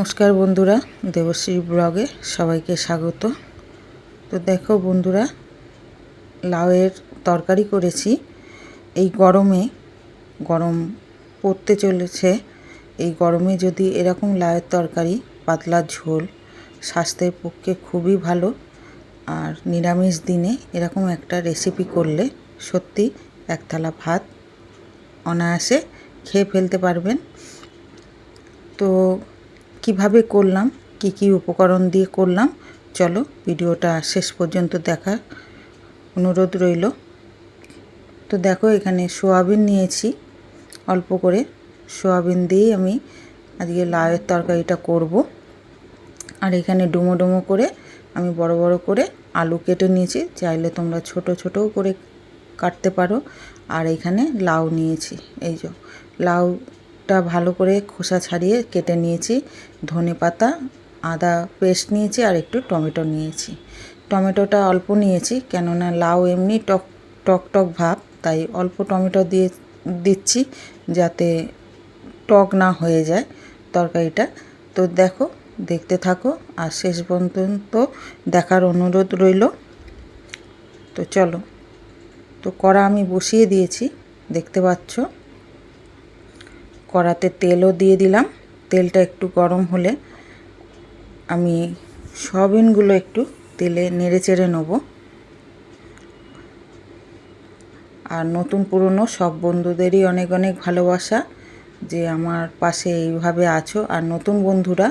নমস্কার বন্ধুরা, দেবশ্রী ব্লগে সবাইকে স্বাগত। তো দেখো বন্ধুরা, লাউয়ের তরকারি করেছি। এই গরম পড়তে চলেছে। এই গরমে যদি এরকম লাউয়ের তরকারি, পাতলা ঝোল, স্বাস্থ্যের পক্ষে খুবই ভালো। আর নিরামিষ দিনে এরকম একটা রেসিপি করলে সত্যি এক থালা ভাত অনায়াসে খেয়ে ফেলতে পারবেন। তো কিভাবে করলাম, কি উপকরণ দিয়ে করলাম, চলো ভিডিওটা শেষ পর্যন্ত দেখার অনুরোধ রইল। তো দেখো, এখানে সোয়াবিন নিয়েছি অল্প করে। সোয়াবিন দিয়েই আমি আজকে লাউয়ের তরকারিটা করব। আর এখানে ডুমো ডুমো করে আমি বড় বড় করে আলু কেটে নিয়েছি। চাইলে তোমরা ছোট ছোটও করে কাটতে পারো। আর এখানে লাউ নিয়েছি, এই যে লাউটা ভালো করে খোসা ছাড়িয়ে কেটে নিয়েছি। ধনেপাতা, আদা পেস্ট নিয়েছি আর একটু টমেটো নিয়েছি। টমেটোটা অল্প নিয়েছি, কেননা লাউ এমনি টক ভাব, তাই অল্প টমেটো দিচ্ছি যাতে টক না হয়ে যায় তরকারিটা। তো দেখো, দেখতে থাকো আর শেষ পর্যন্ত দেখার অনুরোধ রইল। তো চলো, তো কড়া আমি বসিয়ে দিয়েছি, দেখতে পাচ্ছ। কড়াতে তেলও দিয়ে দিলাম। তেলটা একটু গরম হলে আমি সয়াবিনগুলো একটু তেলে নেড়ে চেড়ে নেব। আর নতুন পুরনো সব বন্ধুদেরই অনেক অনেক ভালোবাসা যে আমার পাশে এইভাবে আছো। আর নতুন বন্ধুরা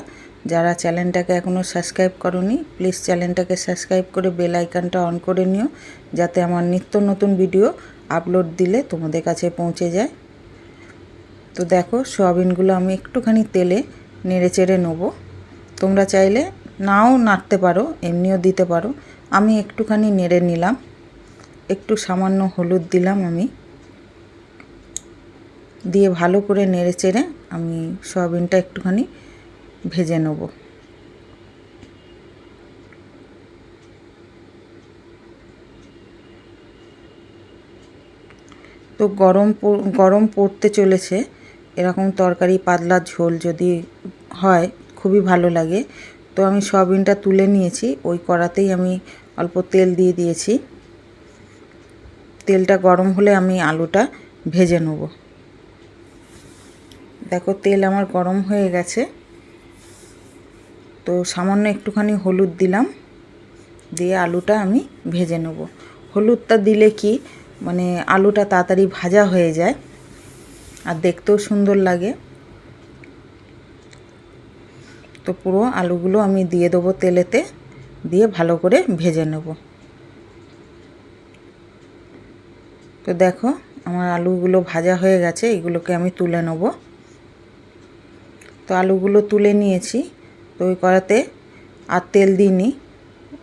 যারা চ্যানেলটাকে এখনও সাবস্ক্রাইব করোনি, প্লিজ চ্যানেলটাকে সাবস্ক্রাইব করে বেল আইকনটা অন করে নিও, যাতে আমার নিত্য নতুন ভিডিও আপলোড দিলে তোমাদের কাছে পৌঁছে যায়। তো দেখো, সোয়াবিনগুলো আমি একটুখানি তেলে নেড়ে চেড়ে নেবো। তোমরা চাইলে নাও নাড়তে পারো, এমনিও দিতে পারো। আমি একটুখানি নেড়ে নিলাম। একটু সামান্য হলুদ দিলাম আমি, দিয়ে ভালো করে নেড়ে চেড়ে আমি সয়াবিনটা একটুখানি ভেজে নেব। তো গরম পড়তে চলেছে, এরকম তরকারি পাতলা ঝোল যদি হয় খুবই ভালো লাগে। তো আমি সয়াবিনটা তুলে নিয়েছি, ওই কড়াতেই আমি অল্প তেল দিয়ে দিয়েছি। তেলটা গরম হলে আমি আলুটা ভেজে নেব। দেখো, তেল আমার গরম হয়ে গেছে। তো সামান্য একটুখানি হলুদ দিলাম, দিয়ে আলুটা আমি ভেজে নেব। হলুদটা দিলে কি মানে আলুটা তাড়াতাড়ি ভাজা হয়ে যায় আর দেখতেও সুন্দর লাগে। তো পুরো আলুগুলো আমি দিয়ে দেবো তেলেতে, দিয়ে ভালো করে ভেজে নেব। তো দেখো, আমার আলুগুলো ভাজা হয়ে গেছে, এগুলোকে আমি তুলে নেব। তো আলুগুলো তুলে নিয়েছি। তো ওই কড়াতে আর তেল দিইনি,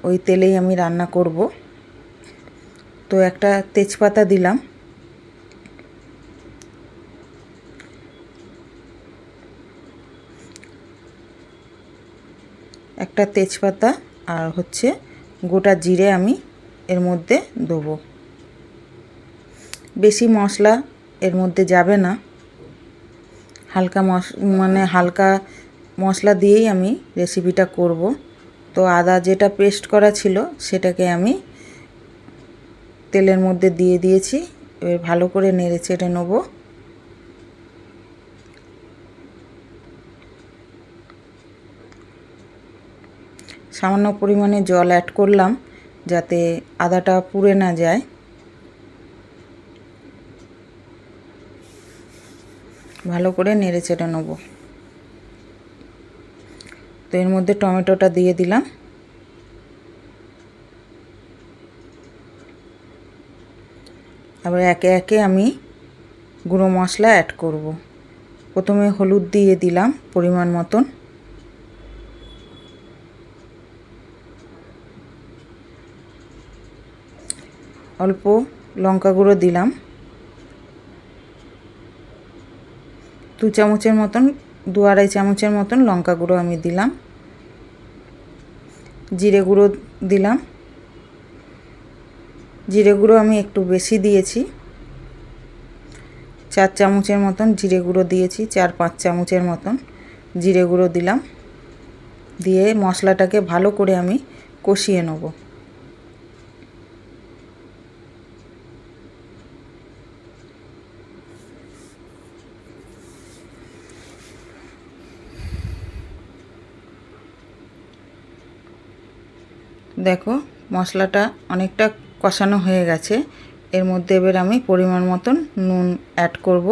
ওই তেলেই আমি রান্না করব। তো একটা তেজপাতা দিলাম, একটা তেজপাতা আর হচ্ছে গোটা জিরে আমি এর মধ্যে দেবো। বেশি মশলা এর মধ্যে যাবে না, হালকা মশলা দিয়েই আমি রেসিপিটা করব। তো আদা যেটা পেস্ট করা ছিল সেটাকে আমি তেলের মধ্যে দিয়ে দিয়েছি। এবার ভালো করে নেড়ে চেড়ে নেব। সামান্য পরিমাণে জল অ্যাড করলাম যাতে আদাটা পুড়ে না যায়। ভালো করে নেড়ে চেড়ে নেব। তো এর মধ্যে টমেটোটা দিয়ে দিলাম। আবার একে একে আমি গুঁড়ো মশলা অ্যাড করব। প্রথমে হলুদ দিয়ে দিলাম পরিমাণ মতন, অল্প লঙ্কা গুঁড়ো দিলাম 2 চামচের মতন, 2-2.5 চামচের মতন লঙ্কা গুঁড়ো আমি দিলাম। জিরে গুঁড়ো দিলাম, জিরে গুঁড়ো আমি একটু বেশি দিয়েছি, 4 চামচের মতন জিরে গুঁড়ো দিয়েছি। 4-5 চামচের মতন জিরে গুঁড়ো দিলাম। দিয়ে মশলাটাকে ভালো করে আমি কষিয়ে নেব। দেখো মশলাটা অনেকটা কষানো হয়ে গেছে। এর মধ্যে এবার আমি পরিমাণ মতন নুন অ্যাড করব।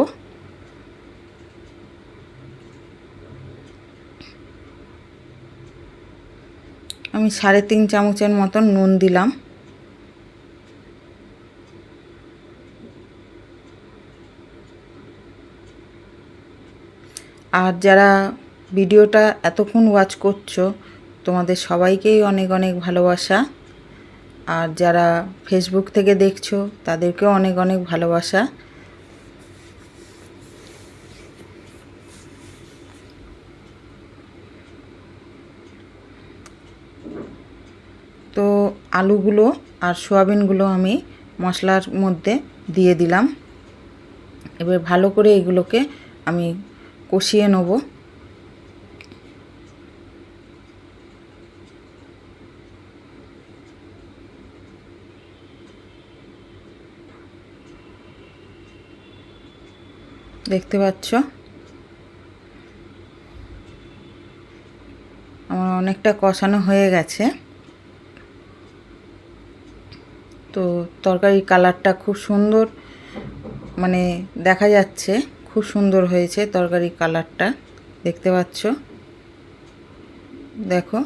আমি 3.5 চামচের মতন নুন দিলাম। আর যারা ভিডিওটা এতক্ষণ ওয়াচ করছো তোমাদের সবাইকেই অনেক অনেক ভালোবাসা। আর যারা ফেসবুক থেকে দেখছো তাদেরকেও অনেক অনেক ভালোবাসা। তো আলুগুলো আর সয়াবিনগুলো আমি মশলার মধ্যে দিয়ে দিলাম। এবার ভালো করে এগুলোকে আমি কষিয়ে নেব। দেখতে পাচ্ছ আমার অনেকটা কষানো হয়ে গেছে। তো তরকারির কালারটা খুব সুন্দর মানে দেখা যাচ্ছে, খুব সুন্দর হয়েছে তরকারির কালারটা, দেখতে পাচ্ছ। দেখো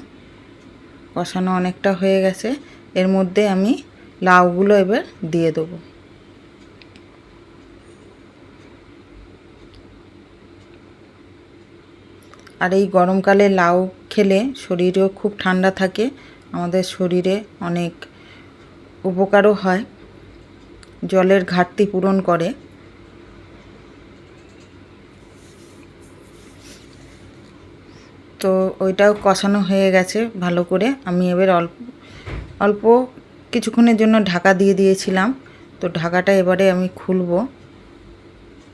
কষানো অনেকটা হয়ে গেছে। এর মধ্যে আমি লাউগুলো এবার দিয়ে দেবো। আর এই গরমকালে লাউ খেলে শরীরেও খুব ঠান্ডা থাকে, আমাদের শরীরে অনেক উপকারও হয়, জলের ঘাটতি পূরণ করে। তো ওইটাও কষানো হয়ে গেছে ভালো করে। আমি এবার অল্প কিছুক্ষণের জন্য ঢাকা দিয়ে দিয়েছিলাম। তো ঢাকাটা এবারে আমি খুলবো।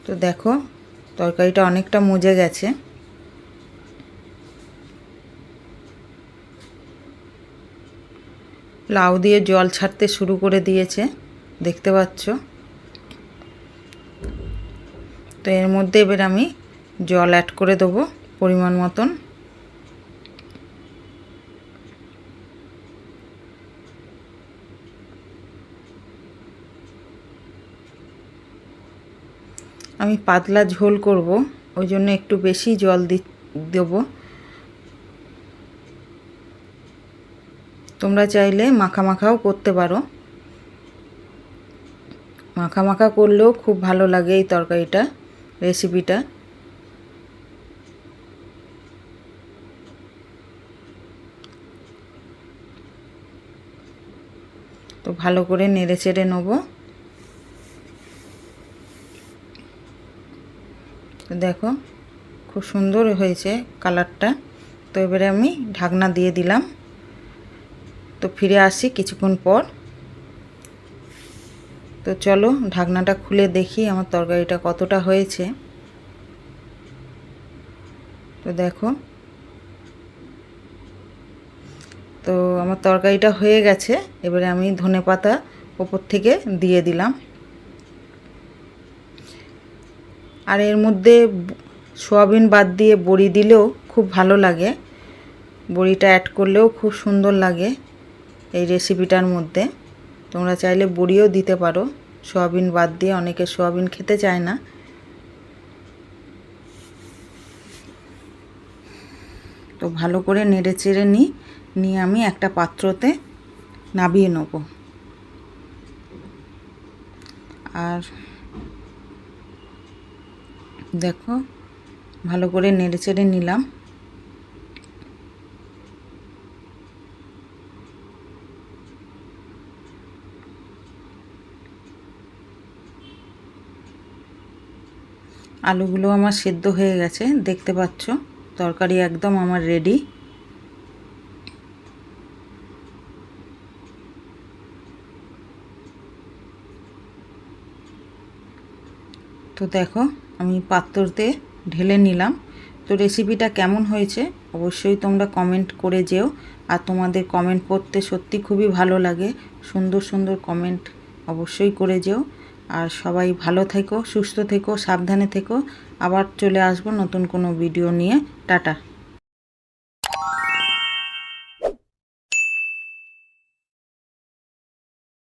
তো দেখো তরকারিটা অনেকটা মজে গেছে। লাউ দিয়ে জল ছাড়তে শুরু করে দিয়েছে, দেখতে পাচ্ছ। তো এর মধ্যে এবার আমি জল অ্যাড করে দেবো পরিমাণ মতন। আমি পাতলা ঝোল করব, ওই জন্য একটু বেশি জল দেবো। তোমরা চাইলে মাখা মাখাও করতে পারো, মাখা মাখা করলেও খুব ভালো লাগে এই তরকারিটা, রেসিপিটা। তো ভালো করে নেড়ে চেড়ে নেবো। দেখো খুব সুন্দর হয়েছে কালারটা। তো এবারে আমি ঢাকনা দিয়ে দিলাম। তো ফিরে আসি কিছুক্ষণ পর। তো চলো ঢাকনাটা খুলে দেখি আমার তরকারিটা কতটা হয়েছে। তো দেখো, তো আমার তরকারিটা হয়ে গেছে। এবারে আমি ধনেপাতা ওপর থেকে দিয়ে দিলাম। আর এর মধ্যে সয়াবিন বাদ দিয়ে বড়ি দিলেও খুব ভালো লাগে, বড়িটা অ্যাড করলেও খুব সুন্দর লাগে এই রেসিপিটার মধ্যে। তোমরা চাইলে বড়িও দিতে পারো সয়াবিন বাদ দিয়ে, অনেকে সয়াবিন খেতে চায় না। তো ভালো করে নেড়ে চেড়ে নিয়ে আমি একটা পাত্রতে নামিয়ে নেব। আর দেখো ভালো করে নেড়ে চেড়ে নিলাম। আলুগুলো আমার সেদ্ধ হয়ে গেছে, দেখতে পাচ্ছ। তরকারি একদম আমার রেডি। তো দেখো আমি পাত্রতে ঢেলে নিলাম। তো রেসিপিটা কেমন হয়েছে অবশ্যই তোমরা কমেন্ট করে যেও। আর তোমাদের কমেন্ট পড়তে সত্যি খুবই ভালো লাগে, সুন্দর সুন্দর কমেন্ট অবশ্যই করে যেও। আর সবাই ভালো থেকো, সুস্থ থেকো, সাবধানে থেকো। আবার চলে আসবো নতুন কোনো ভিডিও নিয়ে। টাটা।